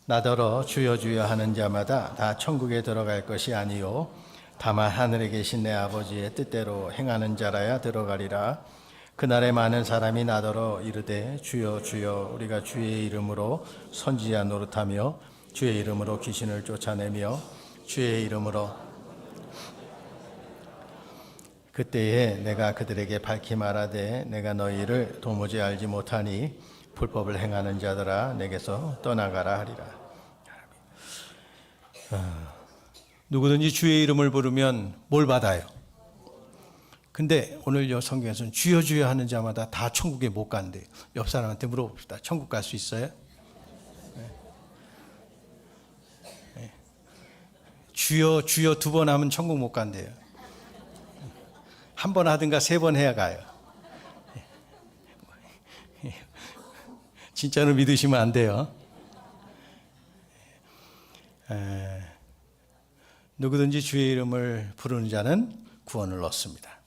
나더러 주여 주여 하는 자마다 다 천국에 들어갈 것이 아니요 다만 하늘에 계신 내 아버지의 뜻대로 행하는 자라야 들어가리라. 그날에 많은 사람이 나더러 이르되 주여 주여 우리가 주의 이름으로 선지자 노릇하며 주의 이름으로 귀신을 쫓아내며 주의 이름으로 그때에 내가 그들에게 밝히 말하되 내가 너희를 도무지 알지 못하니 불법을 행하는 자들아 내게서 떠나가라 하리라. 누구든지 주의 이름을 부르면 뭘 받아요? 근데 오늘 요 성경에서는 주여 주여 하는 자마다 다 천국에 못 간대요. 옆 사람한테 물어봅시다. 천국 갈 수 있어요? 네. 주여 주여 2번 하면 천국 못 간대요. 한 번 하든가 3번 해야 가요. 진짜로 믿으시면 안 돼요. 누구든지 주의 이름을 부르는 자는 구원을 얻습니다.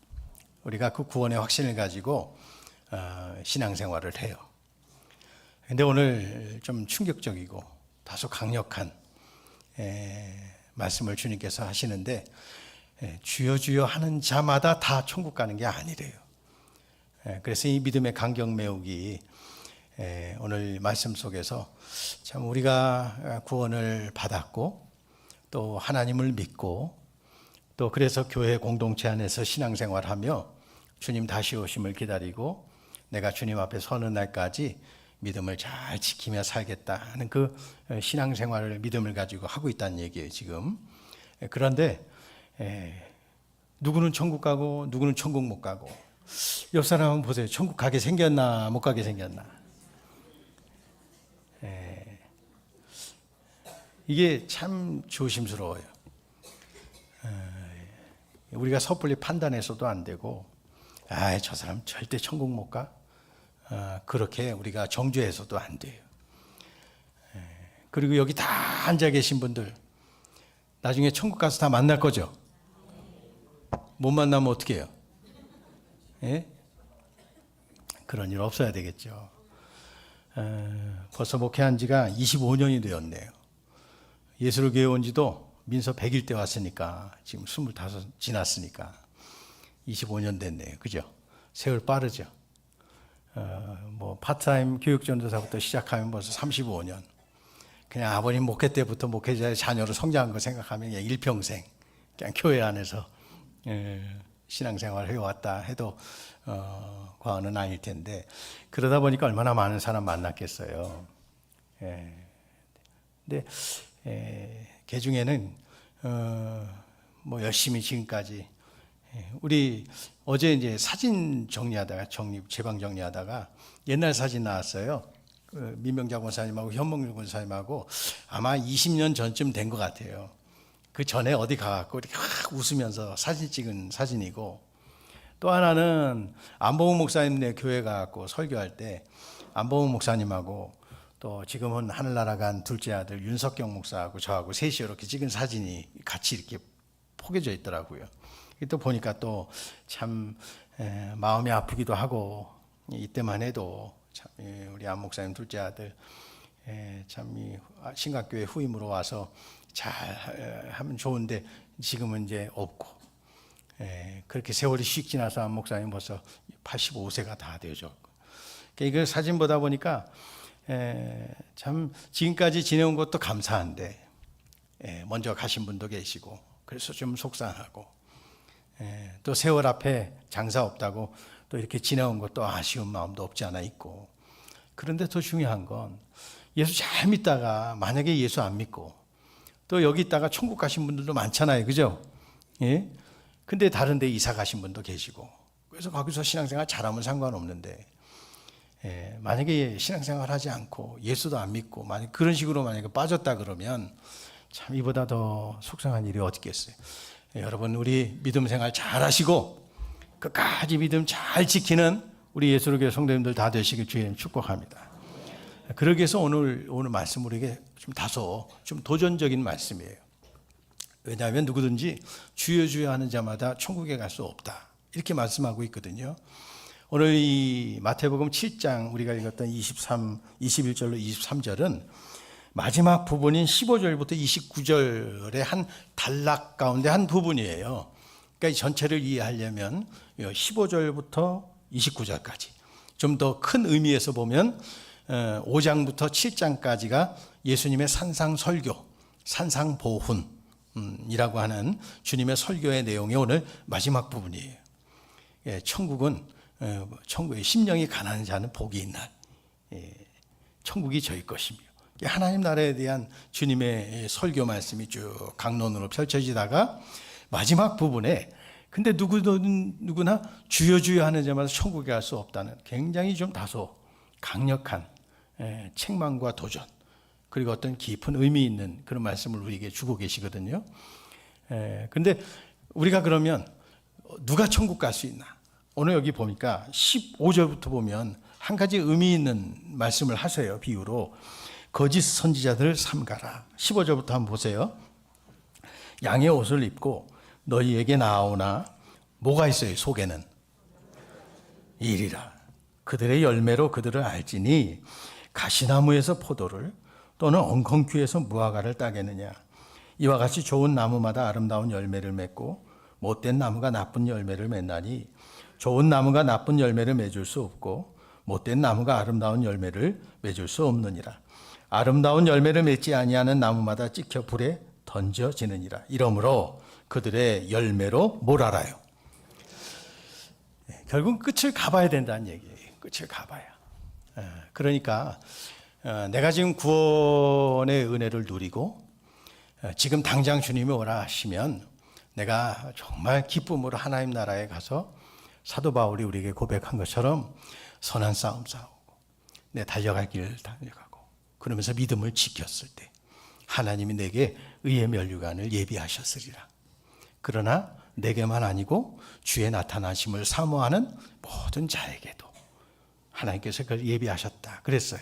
우리가 그 구원의 확신을 가지고 신앙생활을 해요. 그런데 오늘 좀 충격적이고 다소 강력한 말씀을 주님께서 하시는데 주여 주여 하는 자마다 다 천국 가는 게 아니래요. 그래서 이 믿음의 간격 메우기 오늘 말씀 속에서 참 우리가 구원을 받았고 또 하나님을 믿고 또 그래서 교회 공동체 안에서 신앙생활하며 주님 다시 오심을 기다리고 내가 주님 앞에 서는 날까지 믿음을 잘 지키며 살겠다 하는 그 신앙생활을 믿음을 가지고 하고 있다는 얘기예요 지금. 그런데 누구는 천국 가고 누구는 천국 못 가고 옆 사람 한번 보세요. 천국 가게 생겼나 못 가게 생겼나. 이게 참 조심스러워요. 우리가 섣불리 판단해서도 안 되고 저 사람 절대 천국 못 가. 그렇게 우리가 정죄해서도 안 돼요. 그리고 여기 다 앉아 계신 분들 나중에 천국 가서 다 만날 거죠? 못 만나면 어떻게 해요? 그런 일 없어야 되겠죠. 벌써 목회한 지가 25년이 되었네요. 예수를 온 지도 민서 100일 때 왔으니까 지금 25 지났으니까 25년 됐네요. 그죠? 세월 빠르죠? 파트타임 교육전도사부터 시작하면 벌써 35년. 그냥 아버님 목회 때부터 목회자의 자녀로 성장한 거 생각하면 그냥 일평생 그냥 교회 안에서 신앙생활을 해왔다 해도 과언은 아닐 텐데 그러다 보니까 얼마나 많은 사람 만났겠어요. 근데 그 중에는 열심히 지금까지 우리 어제 이제 사진 정리하다가 제방 정리하다가 옛날 사진 나왔어요. 민명자 권사님하고 현몽 권사님하고 아마 20년 전쯤 된 것 같아요. 그 전에 어디 가갖고 이렇게 웃으면서 사진 찍은 사진이고 또 하나는 안봉훈 목사님네 교회 가갖고 설교할 때 안봉훈 목사님하고 또 지금은 하늘나라 간 둘째 아들 윤석경 목사하고 저하고 셋이 이렇게 찍은 사진이 같이 이렇게 포개져 있더라고요. 또 보니까 또 참 마음이 아프기도 하고 이때만 해도 참 우리 안 목사님 둘째 아들 참 신각교회 후임으로 와서 잘 하면 좋은데 지금은 이제 없고 그렇게 세월이 휙 지나서 안 목사님 벌써 85세가 다 되죠. 이거 사진 보다 보니까 참 지금까지 지내온 것도 감사한데 먼저 가신 분도 계시고 그래서 좀 속상하고 또 세월 앞에 장사 없다고 또 이렇게 지내온 것도 아쉬운 마음도 없지 않아 있고 그런데 더 중요한 건 예수 잘 믿다가 만약에 예수 안 믿고 또 여기 있다가 천국 가신 분들도 많잖아요. 그죠? 예? 근데 다른 데 이사 가신 분도 계시고 그래서 거기서 신앙생활 잘하면 상관없는데 만약에 신앙생활 하지 않고 예수도 안 믿고 만약 그런 식으로 만약에 빠졌다 그러면 참 이보다 더 속상한 일이 어디 있겠어요. 여러분 우리 믿음 생활 잘 하시고 끝까지 믿음 잘 지키는 우리 예수로교회 성도님들 다 되시길 주님 축복합니다. 그러기 위해서 오늘 말씀 우리에게 좀 다소 좀 도전적인 말씀이에요. 왜냐하면 누구든지 주여 주여 하는 자마다 천국에 갈 수 없다 이렇게 말씀하고 있거든요. 오늘 이 마태복음 7장 우리가 읽었던 21절로 23절은 마지막 부분인 15절부터 29절의 한 단락 가운데 한 부분이에요. 그러니까 이 전체를 이해하려면 15절부터 29절까지 좀 더 큰 의미에서 보면 5장부터 7장까지가 예수님의 산상설교, 산상보훈이라고 하는 주님의 설교의 내용이 오늘 마지막 부분이에요. 천국은 천국의 심령이 가난한 자는 복이 있나, 천국이 저희 것이며, 하나님 나라에 대한 주님의 설교 말씀이 쭉 강론으로 펼쳐지다가 마지막 부분에 근데 누구나 주여 주여 하는 자마다 천국에 갈 수 없다는 굉장히 좀 다소 강력한 책망과 도전, 그리고 어떤 깊은 의미 있는 그런 말씀을 우리에게 주고 계시거든요. 근데 우리가 그러면 누가 천국 갈 수 있나? 오늘 여기 보니까 15절부터 보면 한 가지 의미 있는 말씀을 하세요. 비유로 거짓 선지자들을 삼가라. 15절부터 한번 보세요. 양의 옷을 입고 너희에게 나아오나 뭐가 있어요? 속에는 일이라. 그들의 열매로 그들을 알지니 가시나무에서 포도를 또는 엉겅퀴에서 무화과를 따겠느냐. 이와 같이 좋은 나무마다 아름다운 열매를 맺고 못된 나무가 나쁜 열매를 맺나니 좋은 나무가 나쁜 열매를 맺을 수 없고 못된 나무가 아름다운 열매를 맺을 수 없느니라. 아름다운 열매를 맺지 아니하는 나무마다 찍혀 불에 던져지느니라. 이러므로 그들의 열매로 뭘 알아요? 결국 끝을 가봐야 된다는 얘기예요. 끝을 가봐야. 그러니까 내가 지금 구원의 은혜를 누리고 지금 당장 주님이 오라 하시면 내가 정말 기쁨으로 하나님 나라에 가서 사도 바울이 우리에게 고백한 것처럼 선한 싸움 싸우고 내 달려갈 길을 달려가고 그러면서 믿음을 지켰을 때 하나님이 내게 의의 면류관을 예비하셨으리라. 그러나 내게만 아니고 주의 나타나심을 사모하는 모든 자에게도 하나님께서 그걸 예비하셨다 그랬어요.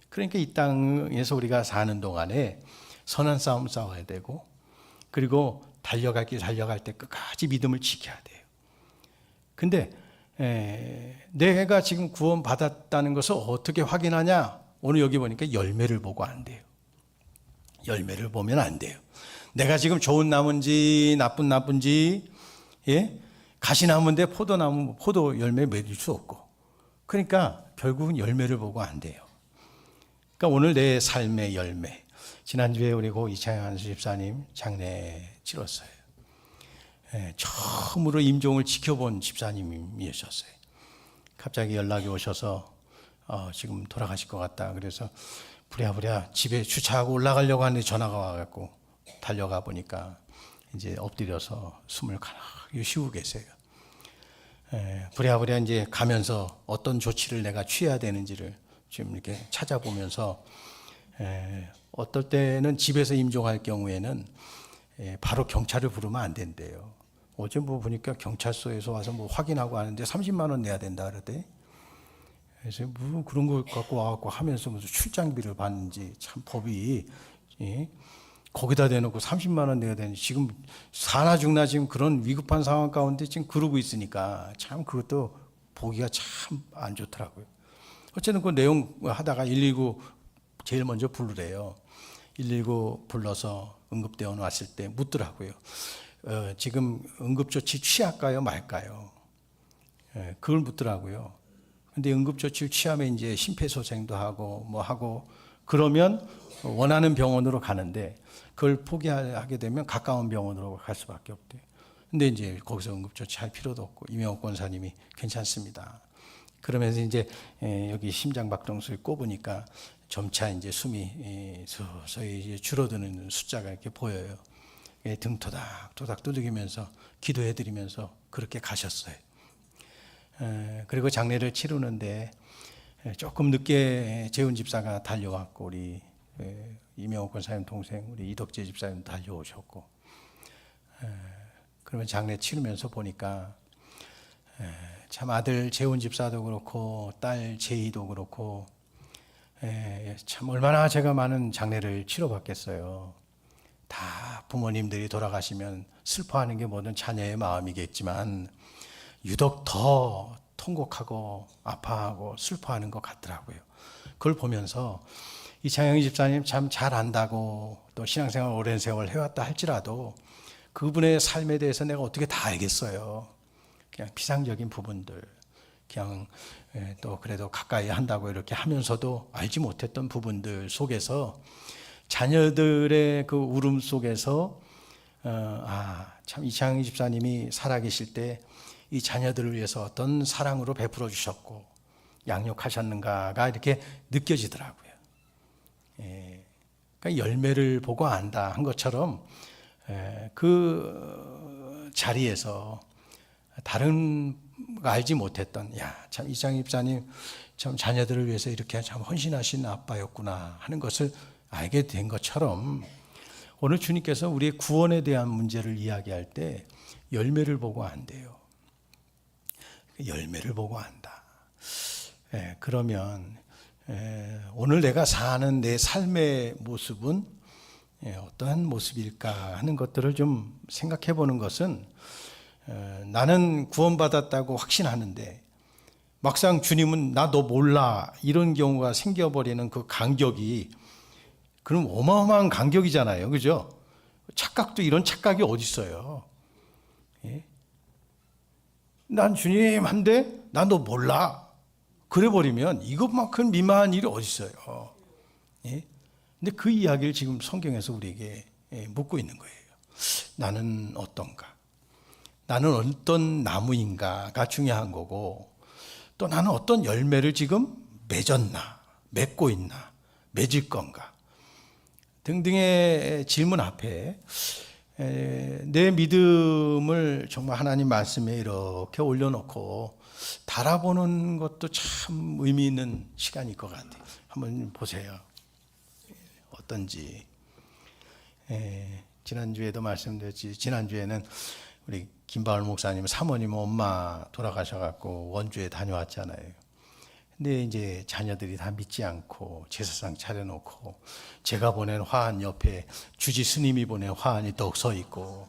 그러니까 이 땅에서 우리가 사는 동안에 선한 싸움 싸워야 되고, 그리고 달려갈 길 달려갈 때 끝까지 믿음을 지켜야 돼요. 근데 내가 지금 구원 받았다는 것을 어떻게 확인하냐? 오늘 여기 보니까 열매를 보고 안 돼요. 열매를 보면 안 돼요. 내가 지금 좋은 나무인지 나쁜지, 가시나무인데 포도나무, 포도 열매 맺을 수 없고, 그러니까 결국은 열매를 보고 안 돼요. 그러니까 오늘 내 삶의 열매. 지난주에 우리 고 이창현 집사님 장례 치렀어요. 처음으로 임종을 지켜본 집사님이셨어요. 갑자기 연락이 오셔서 지금 돌아가실 것 같다. 그래서 부랴부랴 집에 주차하고 올라가려고 하는데 전화가 와갖고 달려가 보니까 이제 엎드려서 숨을 가라앉히 쉬고 계세요. 부랴부랴 이제 가면서 어떤 조치를 내가 취해야 되는지를 지금 이렇게 찾아보면서 어떨 때는 집에서 임종할 경우에는 바로 경찰을 부르면 안 된대요. 어제 뭐 보니까 경찰서에서 와서 뭐 확인하고 하는데 30만 원 내야 된다 그러대. 그래서 뭐 그런 걸 갖고 와갖고 하면서 무슨 출장비를 받는지 참 법이 거기다 대놓고 30만 원 내야 되는지 지금 사나 죽나 지금 그런 위급한 상황 가운데 지금 그러고 있으니까 참 그것도 보기가 참 안 좋더라고요. 어쨌든 그 내용 하다가 119 제일 먼저 부르래요. 119 불러서 응급대원 왔을 때 묻더라고요. 지금 응급조치 취할까요 말까요? 그걸 묻더라고요. 근데 응급조치를 취하면 이제 심폐소생도 하고 뭐 하고 그러면 원하는 병원으로 가는데 그걸 포기하게 되면 가까운 병원으로 갈 수밖에 없대요. 근데 이제 거기서 응급조치 할 필요도 없고 이명옥 권사님이 괜찮습니다. 그러면서 이제 여기 심장박동수를 꼽으니까 점차 이제 숨이 서서히 이제 줄어드는 숫자가 이렇게 보여요. 등 토닥토닥 두드리면서 기도해드리면서 그렇게 가셨어요. 그리고 장례를 치르는데 조금 늦게 재훈 집사가 달려왔고 우리 이명옥 권사님 동생 우리 이덕재 집사님 달려오셨고 그러면 장례 치르면서 보니까 참 아들 재훈 집사도 그렇고 딸 제이도 그렇고 참 얼마나 제가 많은 장례를 치러봤겠어요. 다 부모님들이 돌아가시면 슬퍼하는 게 모든 자녀의 마음이겠지만 유독 더 통곡하고 아파하고 슬퍼하는 것 같더라고요. 그걸 보면서 이창영 집사님 참 잘 안다고 또 신앙생활 오랜 세월 해왔다 할지라도 그분의 삶에 대해서 내가 어떻게 다 알겠어요. 그냥 피상적인 부분들, 그냥 또 그래도 가까이 한다고 이렇게 하면서도 알지 못했던 부분들 속에서 자녀들의 그 울음 속에서 참 이창희 집사님이 살아계실 때 이 자녀들을 위해서 어떤 사랑으로 베풀어 주셨고 양육하셨는가가 이렇게 느껴지더라고요. 그러니까 열매를 보고 안다 한 것처럼 그 자리에서 다른 알지 못했던 참 이창희 집사님 참 자녀들을 위해서 이렇게 참 헌신하신 아빠였구나 하는 것을 알게 된 것처럼 오늘 주님께서 우리의 구원에 대한 문제를 이야기할 때 열매를 보고 안돼요. 열매를 보고 안다. 그러면 오늘 내가 사는 내 삶의 모습은 어떠한 모습일까 하는 것들을 좀 생각해 보는 것은 나는 구원받았다고 확신하는데 막상 주님은 나 너 몰라 이런 경우가 생겨버리는 그 간격이 그럼 어마어마한 간격이잖아요. 그죠? 착각도 이런 착각이 어디 있어요. 난 주님 한데 난 너 몰라. 그래 버리면 이것만큼 미만한 일이 어디 있어요. 근데 그 이야기를 지금 성경에서 우리에게 묻고 있는 거예요. 나는 어떤가? 나는 어떤 나무인가가 중요한 거고 또 나는 어떤 열매를 지금 맺었나? 맺고 있나? 맺을 건가? 등등의 질문 앞에 내 믿음을 정말 하나님 말씀에 이렇게 올려놓고 달아보는 것도 참 의미 있는 시간일 것 같아요. 한번 보세요. 어떤지. 지난주에도 말씀드렸지. 지난주에는 우리 김바울 목사님 사모님 엄마 돌아가셔갖고 원주에 다녀왔잖아요. 근데 이제 자녀들이 다 믿지 않고 제사상 차려놓고 제가 보낸 화환 옆에 주지 스님이 보낸 화환이 떡 서 있고,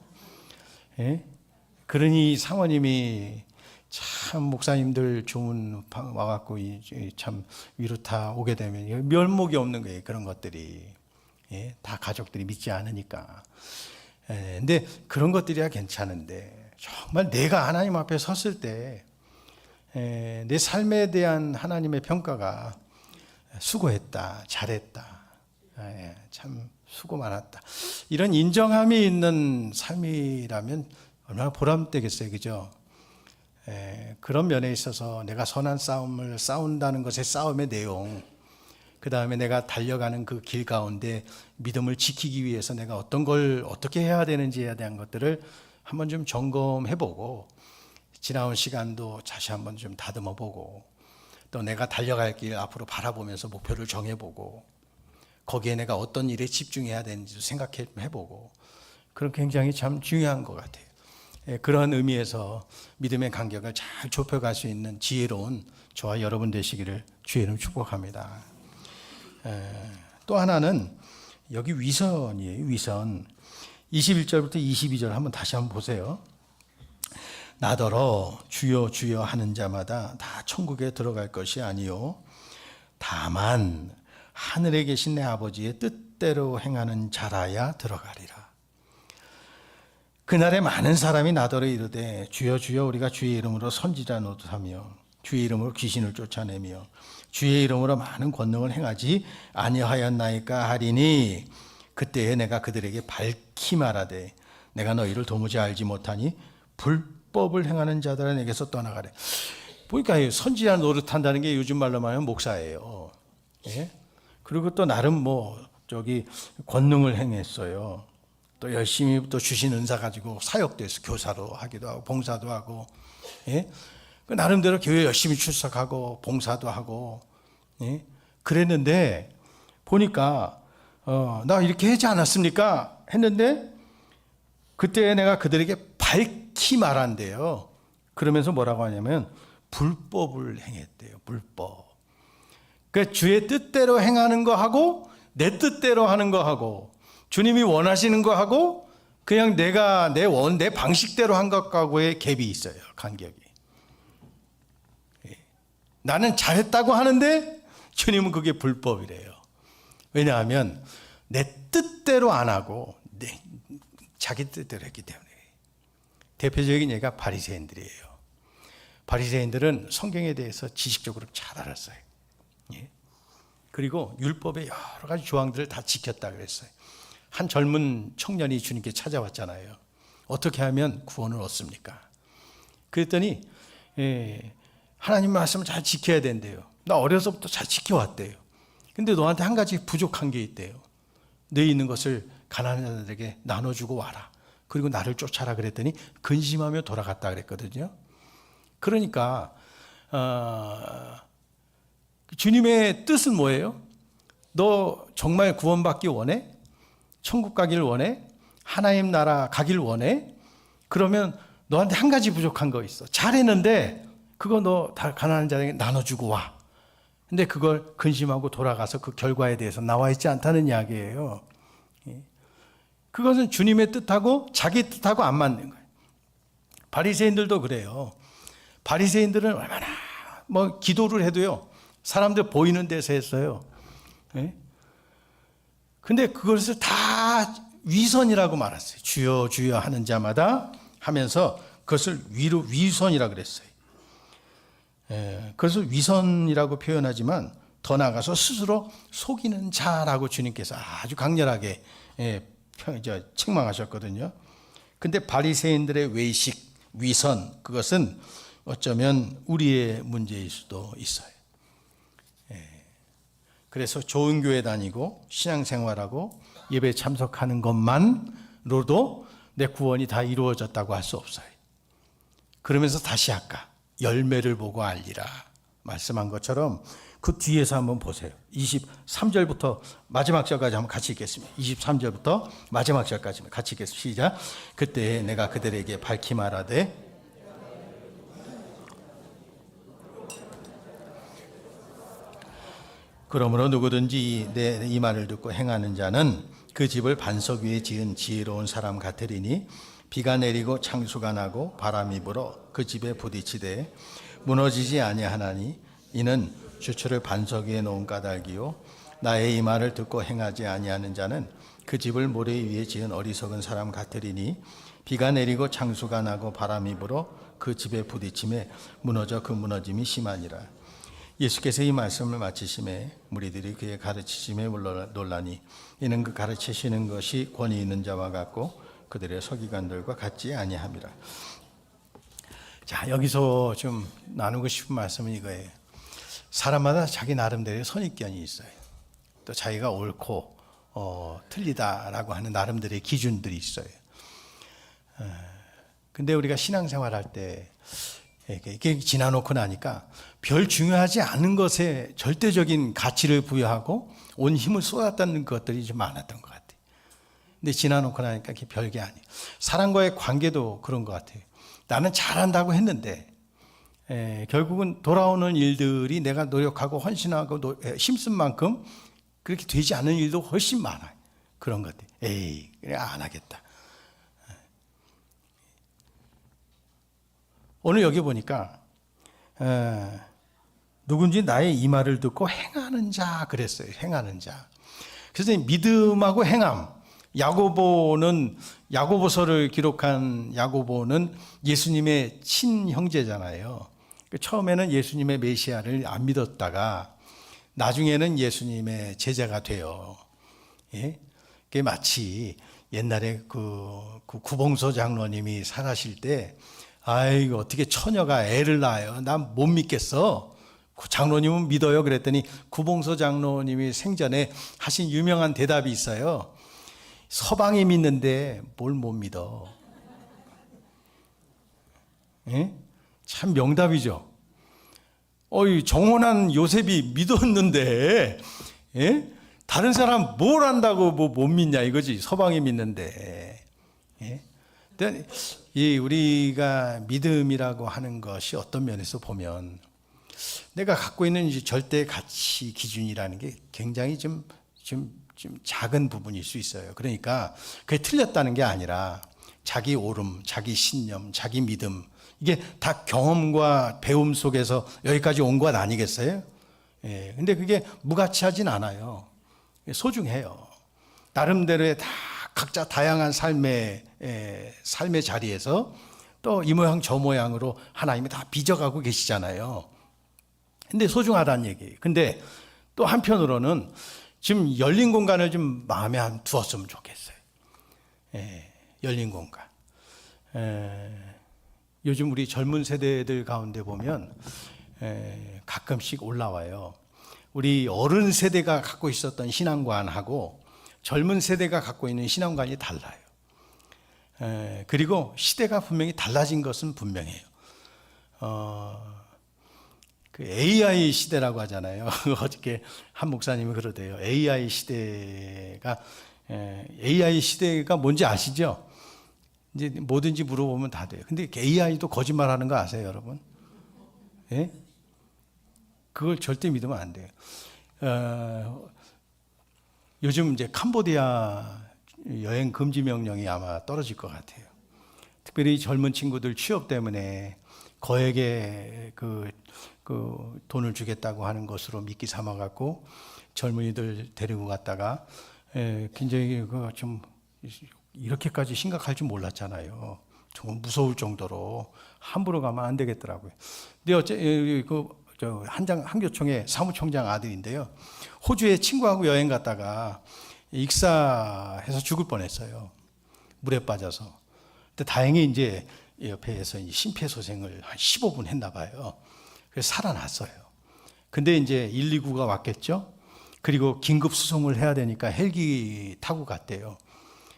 그러니 사모님이 참 목사님들 주문 와갖고 참 위로타 오게 되면 면목이 없는 거예요. 그런 것들이 다 가족들이 믿지 않으니까. 근데 그런 것들이야 괜찮은데 정말 내가 하나님 앞에 섰을 때 내 삶에 대한 하나님의 평가가 수고했다, 잘했다, 참 수고 많았다. 이런 인정함이 있는 삶이라면 얼마나 보람되겠어요, 그죠? 그런 면에 있어서 내가 선한 싸움을 싸운다는 것의 싸움의 내용, 그 다음에 내가 달려가는 그 길 가운데 믿음을 지키기 위해서 내가 어떤 걸 어떻게 해야 되는지에 대한 것들을 한번 좀 점검해보고 지나온 시간도 다시 한번 좀 다듬어보고 또 내가 달려갈 길 앞으로 바라보면서 목표를 정해보고 거기에 내가 어떤 일에 집중해야 되는지도 생각해보고 그런 굉장히 참 중요한 것 같아요. 그런 의미에서 믿음의 간격을 잘 좁혀갈 수 있는 지혜로운 저와 여러분 되시기를 주의 이름 축복합니다. 또 하나는 여기 위선이에요. 위선 21절부터 22절 한번 다시 한번 보세요. 나더러 주여 주여 하는 자마다 다 천국에 들어갈 것이 아니요 다만 하늘에 계신 내 아버지의 뜻대로 행하는 자라야 들어가리라. 그날에 많은 사람이 나더러 이르되 주여 주여 우리가 주의 이름으로 선지자 노릇하며 주의 이름으로 귀신을 쫓아내며 주의 이름으로 많은 권능을 행하지 아니하였나이까 하리니 그때에 내가 그들에게 밝히 말하되 내가 너희를 도무지 알지 못하니 불법을 행하는 자들아 내게서 떠나가래. 보니까 선지자 노릇한다는 게 요즘 말로 말하면 목사예요. 그리고 또 나름 권능을 행했어요. 또 열심히 또 주신 은사 가지고 사역도 했어. 교사로 하기도 하고 봉사도 하고, 그 나름대로 교회 열심히 출석하고 봉사도 하고, 그랬는데 보니까 나 이렇게 하지 않았습니까? 했는데 그때 내가 그들에게 밝히 말한대요. 그러면서 뭐라고 하냐면 불법을 행했대요. 불법. 그러니까 주의 뜻대로 행하는 거 하고 내 뜻대로 하는 거 하고 주님이 원하시는 거 하고 그냥 내가 내 방식대로 한 것하고의 갭이 있어요. 간격이. 나는 잘했다고 하는데 주님은 그게 불법이래요. 왜냐하면 내 뜻대로 안 하고 자기 뜻대로 했기 때문에. 대표적인 예가 바리새인들이에요. 바리새인들은 성경에 대해서 지식적으로 잘 알았어요. 예. 그리고 율법의 여러 가지 조항들을 다 지켰다 그랬어요. 한 젊은 청년이 주님께 찾아왔잖아요. 어떻게 하면 구원을 얻습니까? 그랬더니 하나님 말씀을 잘 지켜야 된대요. 나 어려서부터 잘 지켜왔대요. 근데 너한테 한 가지 부족한 게 있대요. 너 있는 것을 가난한 자들에게 나눠주고 와라. 그리고 나를 쫓아라 그랬더니 근심하며 돌아갔다 그랬거든요. 그러니까 주님의 뜻은 뭐예요? 너 정말 구원받기 원해? 천국 가길 원해? 하나님 나라 가길 원해? 그러면 너한테 한 가지 부족한 거 있어. 잘했는데 그거 너 다 가난한 자에게 나눠주고 와. 근데 그걸 근심하고 돌아가서 그 결과에 대해서 나와 있지 않다는 이야기예요. 그것은 주님의 뜻하고 자기 뜻하고 안 맞는 거예요. 바리새인들도 그래요. 바리새인들은 얼마나 기도를 해도요. 사람들 보이는 데서 했어요. 근데 그것을 다 위선이라고 말했어요. 주여 주여 하는 자마다 하면서 그것을 위선이라고 그랬어요. 그것을 위선이라고 표현하지만 더 나아가서 스스로 속이는 자라고 주님께서 아주 강렬하게 책망하셨거든요. 근데 바리새인들의 외식, 위선, 그것은 어쩌면 우리의 문제일 수도 있어요. 그래서 좋은 교회 다니고 신앙생활하고 예배 참석하는 것만으로도 내 구원이 다 이루어졌다고 할 수 없어요. 그러면서 다시 아까 열매를 보고 알리라 말씀한 것처럼 그 뒤에서 한번 보세요. 23절부터 마지막 절까지 한번 같이 읽겠습니다. 23절부터 마지막 절까지 같이 읽겠습니다. 시작. 그때 내가 그들에게 밝히 말하되 그러므로 누구든지 내 이 말을 듣고 행하는 자는 그 집을 반석 위에 지은 지혜로운 사람 같으리니 비가 내리고 창수가 나고 바람이 불어 그 집에 부딪히되 무너지지 아니하나니 이는 주초를 반석 위에 놓은 까닭이요 나의 이 말을 듣고 행하지 아니하는 자는 그 집을 모래 위에 지은 어리석은 사람 같으리니 비가 내리고 창수가 나고 바람이 불어 그 집에 부딪힘에 무너져 그 무너짐이 심하니라. 예수께서 이 말씀을 마치심에 무리들이 그의 가르치심에 놀라니 이는 그 가르치시는 것이 권위 있는 자와 같고 그들의 서기관들과 같지 아니함이라. 자, 여기서 좀 나누고 싶은 말씀은 이거예요. 사람마다 자기 나름대로의 선입견이 있어요. 또 자기가 옳고 틀리다라고 하는 나름대로의 기준들이 있어요. 근데 우리가 신앙생활할 때 이게 지나놓고 나니까 별 중요하지 않은 것에 절대적인 가치를 부여하고 온 힘을 쏟았다는 것들이 좀 많았던 것 같아요. 근데 지나놓고 나니까 그게 별게 아니에요. 사람과의 관계도 그런 것 같아요. 나는 잘한다고 했는데 결국은 돌아오는 일들이 내가 노력하고 헌신하고 힘쓴 만큼 그렇게 되지 않은 일도 훨씬 많아요. 그런 것들. 에이, 그래 안 하겠다. 오늘 여기 보니까 누군지 나의 이 말을 듣고 행하는 자 그랬어요. 행하는 자. 그래서 믿음하고 행함. 야고보서를 기록한 야고보는 예수님의 친형제잖아요. 처음에는 예수님의 메시아를 안 믿었다가 나중에는 예수님의 제자가 돼요. 예? 그게 마치 옛날에 그 구봉서 장로님이 살아실 때 아이고 어떻게 처녀가 애를 낳아요. 난 못 믿겠어. 장로님은 믿어요. 그랬더니 구봉서 장로님이 생전에 하신 유명한 대답이 있어요. 서방이 믿는데 뭘 못 믿어. 예? 참 명답이죠. 정혼한 요셉이 믿었는데 예? 다른 사람 뭘 안다고 못 믿냐 이거지. 서방이 믿는데. 예? 우리가 믿음이라고 하는 것이 어떤 면에서 보면 내가 갖고 있는 절대 가치 기준이라는 게 굉장히 좀 작은 부분일 수 있어요. 그러니까 그게 틀렸다는 게 아니라 자기 옳음, 자기 신념, 자기 믿음 이게 다 경험과 배움 속에서 여기까지 온 것 아니겠어요? 예, 근데 그게 무가치하진 않아요. 소중해요. 나름대로의 다 각자 다양한 삶의 자리에서 또 이 모양 저 모양으로 하나님이 다 빚어가고 계시잖아요. 근데 소중하다는 얘기예요. 근데 또 한편으로는 지금 열린 공간을 좀 마음에 두었으면 좋겠어요. 열린 공간. 요즘 우리 젊은 세대들 가운데 보면 가끔씩 올라와요. 우리 어른 세대가 갖고 있었던 신앙관하고 젊은 세대가 갖고 있는 신앙관이 달라요. 그리고 시대가 분명히 달라진 것은 분명해요. 그 AI 시대라고 하잖아요. 어저께 한 목사님이 그러대요. AI 시대가 뭔지 아시죠? 이제 뭐든지 물어보면 다 돼요. 근데 AI도 거짓말하는 거 아세요, 여러분? 예? 그걸 절대 믿으면 안 돼요. 요즘 이제 캄보디아 여행 금지 명령이 아마 떨어질 것 같아요. 특별히 젊은 친구들 취업 때문에 거액의 그 돈을 주겠다고 하는 것으로 미끼 삼아갖고 젊은이들 데리고 갔다가 굉장히 좀 이렇게까지 심각할 줄 몰랐잖아요. 정말 무서울 정도로 함부로 가면 안 되겠더라고요. 근데 한교총의 사무총장 아들인데요. 호주에 친구하고 여행 갔다가 익사해서 죽을 뻔했어요. 물에 빠져서. 근데 다행히 이제 옆에서 심폐소생을 한 15분 했나 봐요. 그래서 살아났어요. 근데 이제 119가 왔겠죠. 그리고 긴급 수송을 해야 되니까 헬기 타고 갔대요.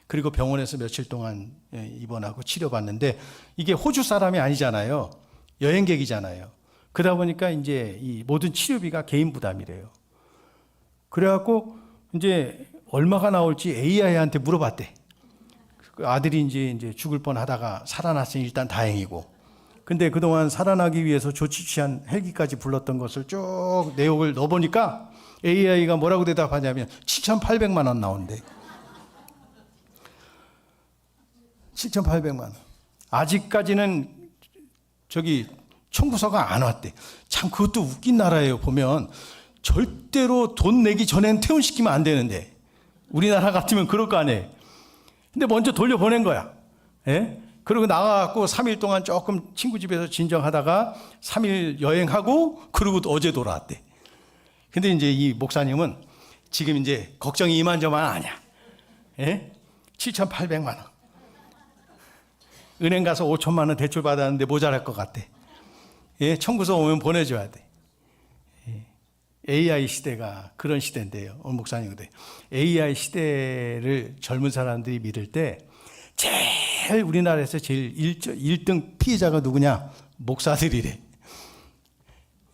그리고 병원에서 며칠 동안 입원하고 치료받는데 이게 호주 사람이 아니잖아요. 여행객이잖아요. 그러다 보니까 이제 이 모든 치료비가 개인 부담이래요. 그래갖고 이제 얼마가 나올지 AI한테 물어봤대. 그 아들이 이제 죽을 뻔하다가 살아났으니 일단 다행이고. 근데 그동안 살아나기 위해서 조치 취한 헬기까지 불렀던 것을 쭉 내용을 넣어보니까 AI가 뭐라고 대답하냐면 7,800만 원 나온대. 7,800만 원. 아직까지는 청구서가 안 왔대. 참 그것도 웃긴 나라예요. 보면 절대로 돈 내기 전엔 퇴원시키면 안 되는데 우리나라 같으면 그럴 거 아니에요. 근데 먼저 돌려보낸 거야. 예? 그리고 나가갖고 3일 동안 조금 친구 집에서 진정하다가 3일 여행하고 그리고 어제 돌아왔대. 근데 이제 이 목사님은 지금 이제 걱정이 이만저만 아니야. 예? 7,800만 원. 은행 가서 5천만 원 대출 받았는데 모자랄 것 같대. 예? 청구서 오면 보내줘야 돼. AI 시대가 그런 시대인데요. 오늘 목사님 그래. AI 시대를 젊은 사람들이 믿을 때 제일 우리나라에서 제일 1등 피해자가 누구냐? 목사들이래.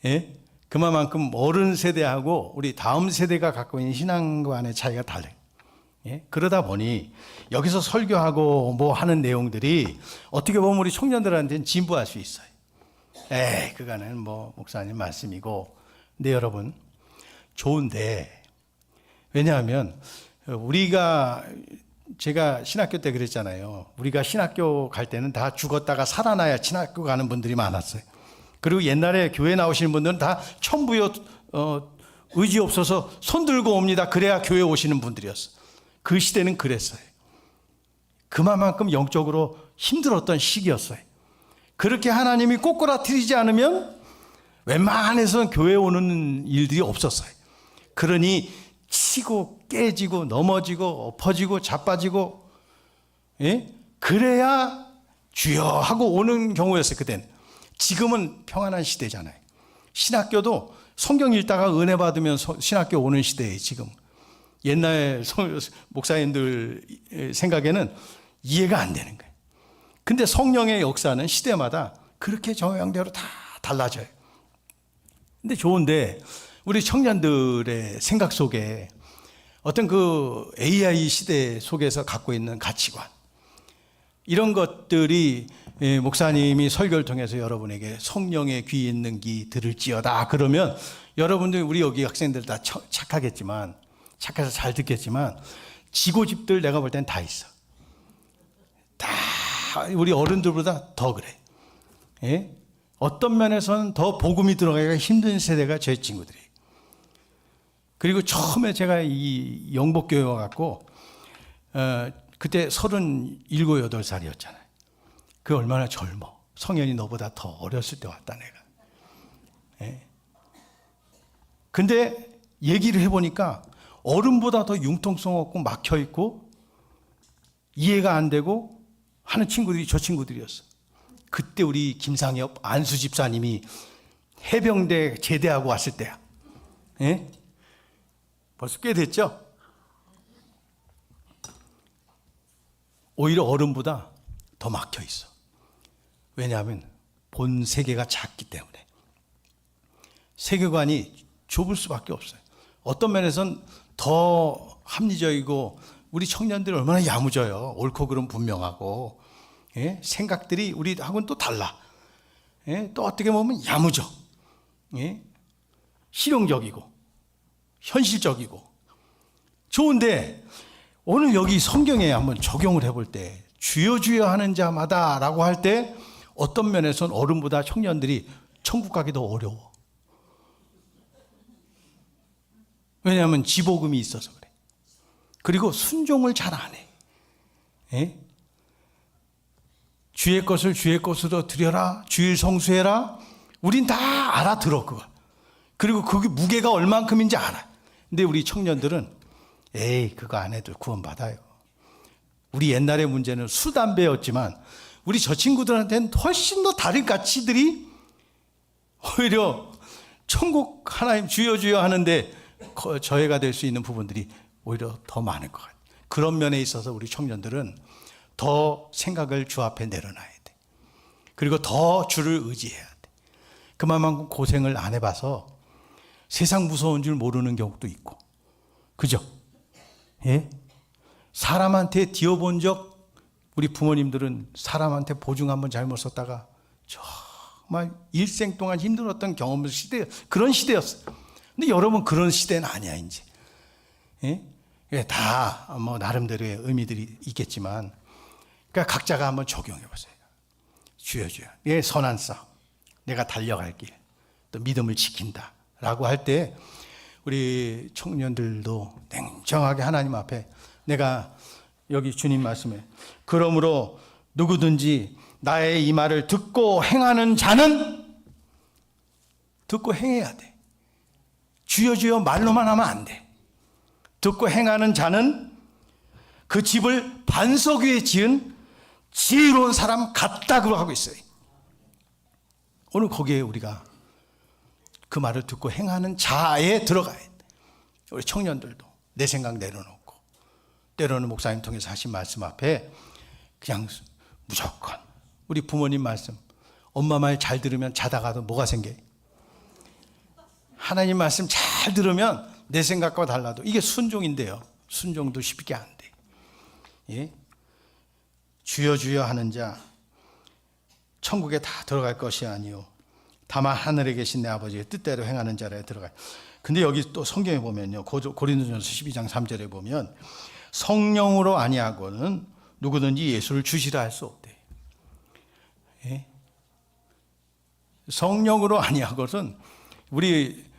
예? 그만큼 어른 세대하고 우리 다음 세대가 갖고 있는 신앙관의 차이가 달라요. 예? 그러다 보니 여기서 설교하고 뭐 하는 내용들이 어떻게 보면 우리 청년들한테는 진부할 수 있어요. 그거는 뭐 목사님 말씀이고. 근데 여러분 좋은데 왜냐하면 제가 신학교 때 그랬잖아요. 우리가 신학교 갈 때는 다 죽었다가 살아나야 신학교 가는 분들이 많았어요. 그리고 옛날에 교회 나오시는 분들은 다 천부여 의지 없어서 손 들고 옵니다. 그래야 교회 오시는 분들이었어. 그 시대는 그랬어요. 그만큼 영적으로 힘들었던 시기였어요. 그렇게 하나님이 꼬꾸라뜨리지 않으면 웬만해서는 교회 오는 일들이 없었어요. 그러니 치고 깨지고 넘어지고 엎어지고 자빠지고 그래야 주여 하고 오는 경우였어요. 그때는. 지금은 평안한 시대잖아요. 신학교도 성경 읽다가 은혜 받으면 신학교 오는 시대예요. 지금. 옛날 목사님들 생각에는 이해가 안 되는 거예요. 근데 성령의 역사는 시대마다 그렇게 정형대로 다 달라져요. 근데 좋은데 우리 청년들의 생각 속에 어떤 그 AI 시대 속에서 갖고 있는 가치관 이런 것들이 목사님이 설교를 통해서 여러분에게 성령의 귀 있는 귀 들을지어다 그러면 여러분들 우리 여기 학생들 다 착하겠지만 착해서 잘 듣겠지만 지고집들 내가 볼 땐 다 있어. 다 우리 어른들보다 더 그래. 예? 어떤 면에서는 더 복음이 들어가기가 힘든 세대가 제 친구들이에요. 그리고 처음에 제가 이 영복교회 와갖고 그때 37, 8살이었잖아요. 그 얼마나 젊어. 성현이 너보다 더 어렸을 때 왔다 내가. 예. 근데 얘기를 해보니까 어른보다 더 융통성 없고 막혀있고 이해가 안 되고 하는 친구들이 저 친구들이었어. 그때 우리 김상엽 안수 집사님이 해병대 제대하고 왔을 때야. 예? 벌써 꽤 됐죠? 오히려 어른보다 더 막혀 있어. 왜냐하면 본 세계가 작기 때문에. 세계관이 좁을 수밖에 없어요. 어떤 면에서는 더 합리적이고 우리 청년들이 얼마나 야무져요. 옳고 그름 분명하고. 예? 생각들이 우리하고는 또 달라. 예? 또 어떻게 보면 야무져. 예? 실용적이고 현실적이고 좋은데 오늘 여기 성경에 한번 적용을 해볼 때 주여 주여 하는 자마다 라고 할 때 어떤 면에서는 어른보다 청년들이 천국 가기 더 어려워. 왜냐하면 지복음이 있어서 그래. 그리고 순종을 잘 안 해. 예? 주의 것을 주의 것으로 드려라. 주일 성수해라. 우린 다 알아들어 그거. 그리고 그게 무게가 얼만큼인지 알아. 근데 우리 청년들은 에이 그거 안 해도 구원받아요. 우리 옛날의 문제는 술, 담배였지만 우리 저 친구들한테는 훨씬 더 다른 가치들이 오히려 천국 하나님 주여 주여 하는데 저해가 될 수 있는 부분들이 오히려 더 많을 것 같아요. 그런 면에 있어서 우리 청년들은 더 생각을 주 앞에 내려놔야 돼. 그리고 더 주를 의지해야 돼. 그만큼 고생을 안 해봐서 세상 무서운 줄 모르는 경우도 있고. 그죠? 예? 사람한테 뒤어본 적 우리 부모님들은 사람한테 보증 한번 잘못 썼다가 정말 일생 동안 힘들었던 경험을 그런 시대였어요. 근데 여러분 그런 시대는 아니야 이제. 예? 다 뭐 나름대로의 의미들이 있겠지만, 그러니까 각자가 한번 적용해 보세요. 주여 주여, 내 선한 싸움, 내가 달려갈 길, 또 믿음을 지킨다라고 할 때 우리 청년들도 냉정하게 하나님 앞에 내가 여기 주님 말씀에 그러므로 누구든지 나의 이 말을 듣고 행하는 자는 듣고 행해야 돼. 주여 주여 말로만 하면 안 돼. 듣고 행하는 자는 그 집을 반석 위에 지은 지혜로운 사람 같다고 하고 있어요. 오늘 거기에 우리가 그 말을 듣고 행하는 자에 들어가야 돼. 우리 청년들도 내 생각 내려놓고 때로는 목사님 통해서 하신 말씀 앞에 그냥 무조건 우리 부모님 말씀, 엄마 말 잘 들으면 자다가도 뭐가 생겨? 하나님 말씀 잘 들으면 내 생각과 달라도 이게 순종인데요. 순종도 쉽게 안 돼. 예? 주여 주여 하는 자 천국에 다 들어갈 것이 아니요 다만 하늘에 계신 내 아버지의 뜻대로 행하는 자라에 들어가요. 근데 여기 또 성경에 보면요, 고린도전서 12장 3절에 보면 성령으로 아니하고는 누구든지 예수를 주시라 할 수 없대. 예? 성령으로 아니하고는 우리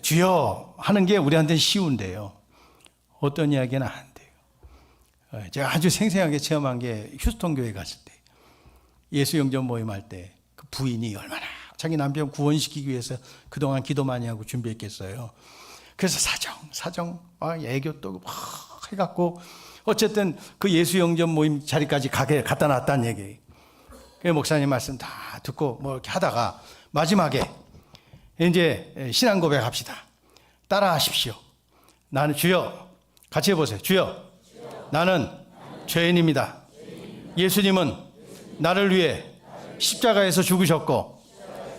주여 하는 게 우리한테는 쉬운데요. 어떤 이야기는 안 돼요. 제가 아주 생생하게 체험한 게 휴스턴 교회 갔을 때 예수 영접 모임 할 때 그 부인이 얼마나 자기 남편 구원시키기 위해서 그동안 기도 많이 하고 준비했겠어요. 그래서 사정 애교 또 막 해갖고 어쨌든 그 예수 영접 모임 자리까지 갖다 놨다는 얘기. 그 목사님 말씀 다 듣고 뭐 이렇게 하다가 마지막에 이제 신앙 고백합시다. 따라하십시오. 나는 주여, 같이 해보세요. 주여, 나는 죄인입니다. 예수님은 나를 위해 십자가에서 죽으셨고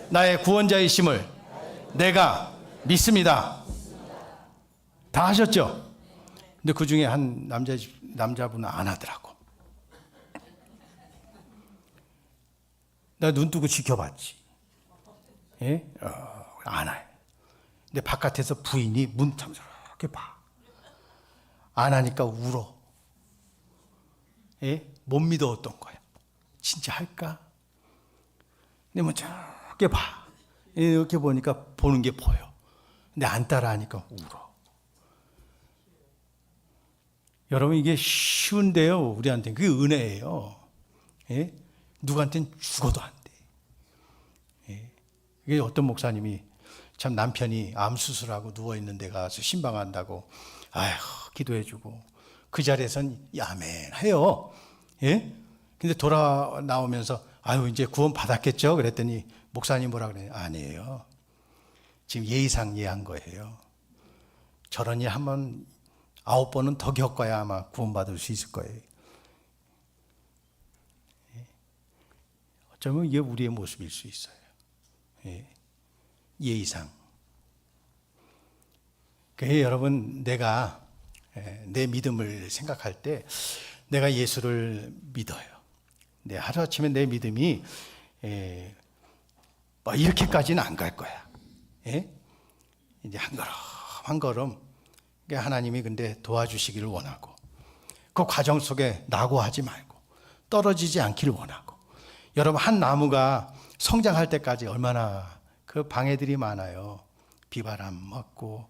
나의 구원자이심을 내가 믿습니다. 다 하셨죠? 근데 그 중에 한 남자분은 안 하더라고. 나 눈 뜨고 지켜봤지. 예? 안 해. 근데 바깥에서 부인이 문 탐사 이렇게 봐. 안 하니까 울어. 예? 못 믿어왔던 거야. 진짜 할까? 근데 뭐 저렇게 봐. 이렇게 보니까 보는 게 보여. 근데 안 따라 하니까 울어. 여러분 이게 쉬운데요. 우리한테는 그게 은혜예요. 예? 누구한테는 죽어도 안 돼. 예? 이게 어떤 목사님이 참 남편이 암 수술하고 누워 있는 데 가서 신방한다고 아휴 기도해주고 그 자리에선 아멘 해요. 예? 근데 돌아 나오면서 아유 이제 구원 받았겠죠? 그랬더니 목사님 뭐라 그래요? 아니에요. 지금 예의상 예한 거예요. 저런 일 한번 9번은 더 겪어야 아마 구원받을 수 있을 거예요. 어쩌면 이게 우리의 모습일 수 있어요. 예의상. 그래서 여러분 내가 내 믿음을 생각할 때 내가 예수를 믿어요. 내 하루아침에 내 믿음이 이렇게까지는 안 갈 거야. 이제 한 걸음 한 걸음 하나님이 근데 도와주시기를 원하고 그 과정 속에 낙오하지 말고 떨어지지 않기를 원하고 여러분 한 나무가 성장할 때까지 얼마나 그 방해들이 많아요. 비바람 맞고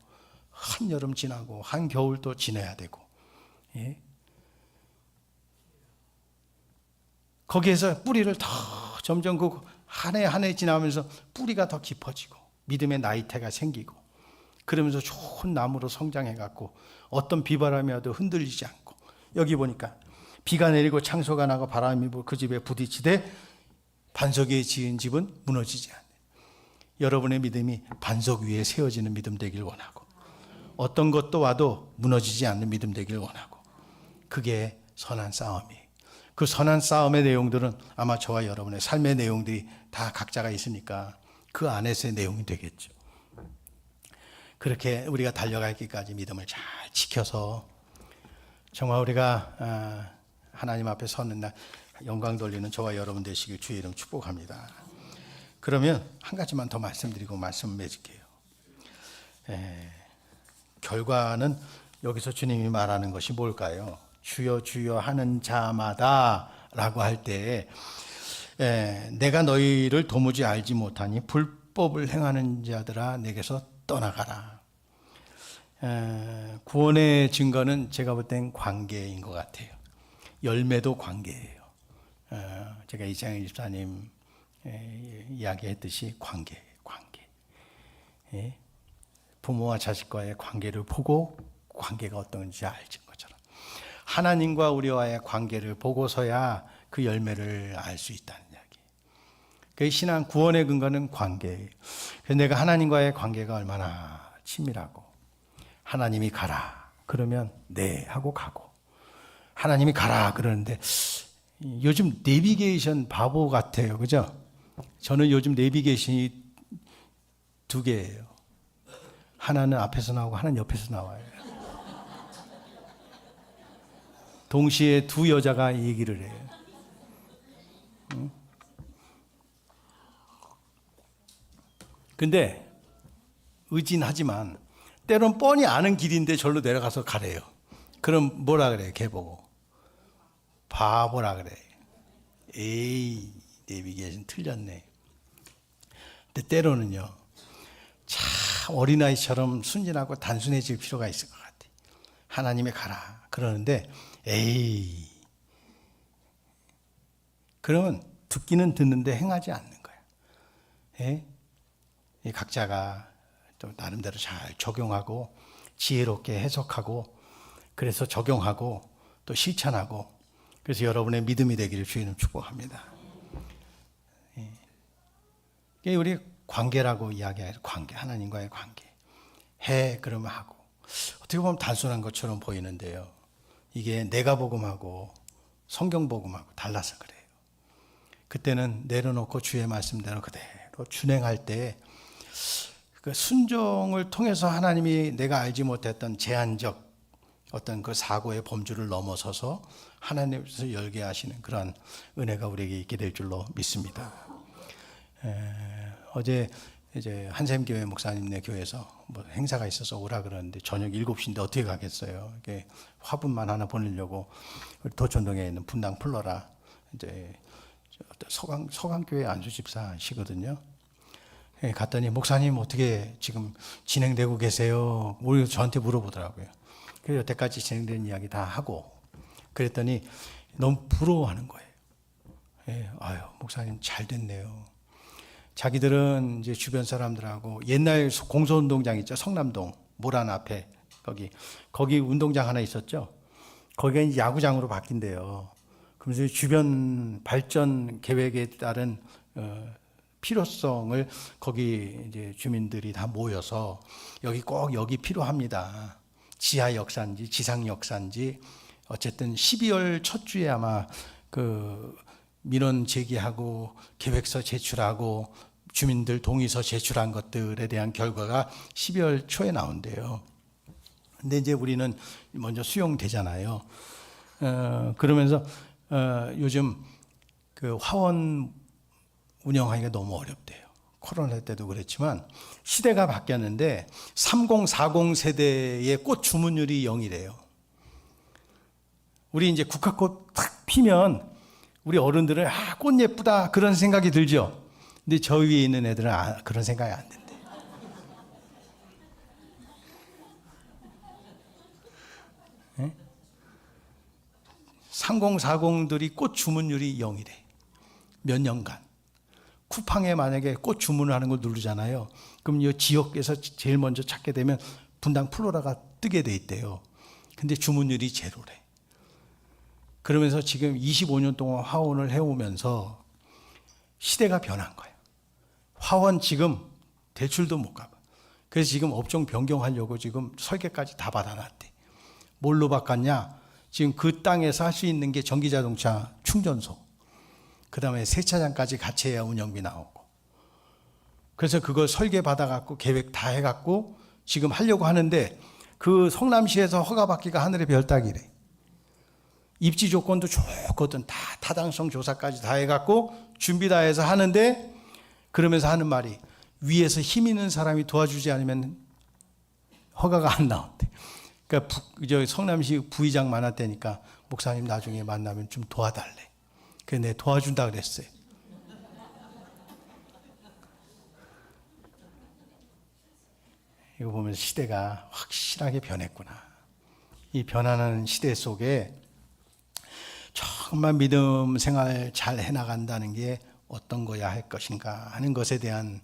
한여름 지나고 한겨울도 지내야 되고 거기에서 뿌리를 더 점점 그 한 해 한 해 지나면서 뿌리가 더 깊어지고 믿음의 나이테가 생기고 그러면서 좋은 나무로 성장해갖고 어떤 비바람이 와도 흔들리지 않고 여기 보니까 비가 내리고 창소가 나고 바람이 불고 그 집에 부딪히되 반석 위에 지은 집은 무너지지 않아요. 여러분의 믿음이 반석 위에 세워지는 믿음 되길 원하고 어떤 것도 와도 무너지지 않는 믿음 되길 원하고 그게 선한 싸움이에요. 그 선한 싸움의 내용들은 아마 저와 여러분의 삶의 내용들이 다 각자가 있으니까 그 안에서의 내용이 되겠죠. 그렇게 우리가 달려가기까지 믿음을 잘 지켜서 정말 우리가 하나님 앞에 서는 날 영광 돌리는 저와 여러분 되시길 주의 이름 축복합니다. 그러면 한 가지만 더 말씀드리고 말씀 맺을게요. 결과는 여기서 주님이 말하는 것이 뭘까요? 주여 주여 하는 자마다 라고 할 때 내가 너희를 도무지 알지 못하니 불법을 행하는 자들아 내게서 떠나가라. 구원의 증거는 제가 볼 땐 관계인 것 같아요. 열매도 관계예요. 제가 이창일 집사님 이야기했듯이 관계. 부모와 자식과의 관계를 보고 관계가 어떤지 알지 것처럼 하나님과 우리와의 관계를 보고서야 그 열매를 알 수 있다는 이야기. 그 신앙 구원의 근거는 관계예요. 그래서 내가 하나님과의 관계가 얼마나 친밀하고 하나님이 가라 그러면 네 하고 가고 하나님이 가라 그러는데 요즘 내비게이션 바보 같아요. 그죠? 저는 요즘 내비게이션이 2개예요. 하나는 앞에서 나오고 하나는 옆에서 나와요. 동시에 2 여자가 얘기를 해요. 근데 의진하지만 때론 뻔히 아는 길인데 절로 내려가서 가래요. 그럼 뭐라 그래요? 걔 보고 바보라 그래. 에이 내비게이션 틀렸네. 근데 때로는요 참 어린아이처럼 순진하고 단순해질 필요가 있을 것 같아. 하나님의 가라 그러는데 에이 그러면 듣기는 듣는데 행하지 않는 거야. 각자가 또 나름대로 잘 적용하고 지혜롭게 해석하고 그래서 적용하고 또 실천하고 그래서 여러분의 믿음이 되기를 주님 축복합니다. 이게 우리 관계라고 이야기해요. 관계, 하나님과의 관계. 해 그러면 하고 어떻게 보면 단순한 것처럼 보이는데요. 이게 내가 복음하고 성경 복음하고 달라서 그래요. 그때는 내려놓고 주의 말씀대로 그대로 준행할 때 그 순종을 통해서 하나님이 내가 알지 못했던 제한적 어떤 그 사고의 범주를 넘어서서 하나님께서 열게 하시는 그런 은혜가 우리에게 있게 될 줄로 믿습니다. 어제 이제 한샘교회 목사님네 교회에서 뭐 행사가 있어서 오라 그러는데 저녁 7시인데 어떻게 가겠어요? 이게 화분만 하나 보내려고 도촌동에 있는 분당 플러라 이제 서강교회 안수집사시거든요. 갔더니 목사님 어떻게 지금 진행되고 계세요? 우리 저한테 물어보더라고요. 그 여태까지 진행된 이야기 다 하고 그랬더니 너무 부러워하는 거예요. 예, 아유, 목사님 잘 됐네요. 자기들은 이제 주변 사람들하고 옛날 공소운동장 있죠. 성남동 모란 앞에 거기 운동장 하나 있었죠. 거기가 이제 야구장으로 바뀐대요. 그러면서 주변 발전 계획에 따른 필요성을 거기 이제 주민들이 다 모여서 여기 필요합니다. 지하 역사인지 지상 역사인지 어쨌든 12월 첫 주에 아마 그 민원 제기하고 계획서 제출하고 주민들 동의서 제출한 것들에 대한 결과가 12월 초에 나온대요. 근데 이제 우리는 먼저 수용되잖아요. 그러면서 요즘 그 화원 운영하기가 너무 어렵대요. 코로나 때도 그랬지만 시대가 바뀌었는데 3040 세대의 꽃 주문율이 0이래요. 우리 이제 국화꽃 탁 피면 우리 어른들은 꽃 예쁘다 그런 생각이 들죠. 근데 저 위에 있는 애들은 그런 생각이 안 든대. 3040들이 꽃 주문율이 0이래. 몇 년간. 쿠팡에 만약에 꽃 주문을 하는 걸 누르잖아요. 그럼 이 지역에서 제일 먼저 찾게 되면 분당 플로라가 뜨게 돼 있대요. 근데 주문율이 제로래. 그러면서 지금 25년 동안 화원을 해오면서 시대가 변한 거예요. 화원 지금 대출도 못 갚아. 그래서 지금 업종 변경하려고 지금 설계까지 다 받아놨대. 뭘로 바꿨냐? 지금 그 땅에서 할 수 있는 게 전기자동차 충전소, 그 다음에 세차장까지 같이 해야 운영비 나오고. 그래서 그걸 설계 받아갖고 계획 다 해갖고 지금 하려고 하는데 그 성남시에서 허가받기가 하늘의 별 따기래. 입지 조건도 좋거든. 다 타당성 조사까지 다 해갖고 준비 다 해서 하는데 그러면서 하는 말이 위에서 힘 있는 사람이 도와주지 않으면 허가가 안 나온대. 그러니까 성남시 부의장 만났다니까 목사님 나중에 만나면 좀 도와달래. 그래서 내가 도와준다 그랬어요. 이거 보면서 시대가 확실하게 변했구나. 이 변하는 시대 속에 정말 믿음 생활 잘 해나간다는 게 어떤 거야 할 것인가 하는 것에 대한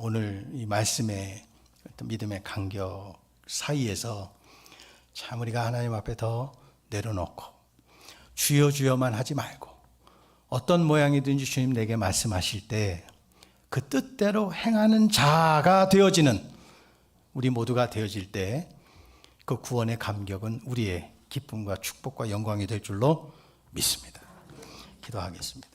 오늘 이 말씀의 어떤 믿음의 간격 사이에서 참 우리가 하나님 앞에 더 내려놓고 주여 주여만 하지 말고 어떤 모양이든지 주님 내게 말씀하실 때 그 뜻대로 행하는 자가 되어지는 우리 모두가 되어질 때 그 구원의 감격은 우리의 기쁨과 축복과 영광이 될 줄로 믿습니다. 기도하겠습니다.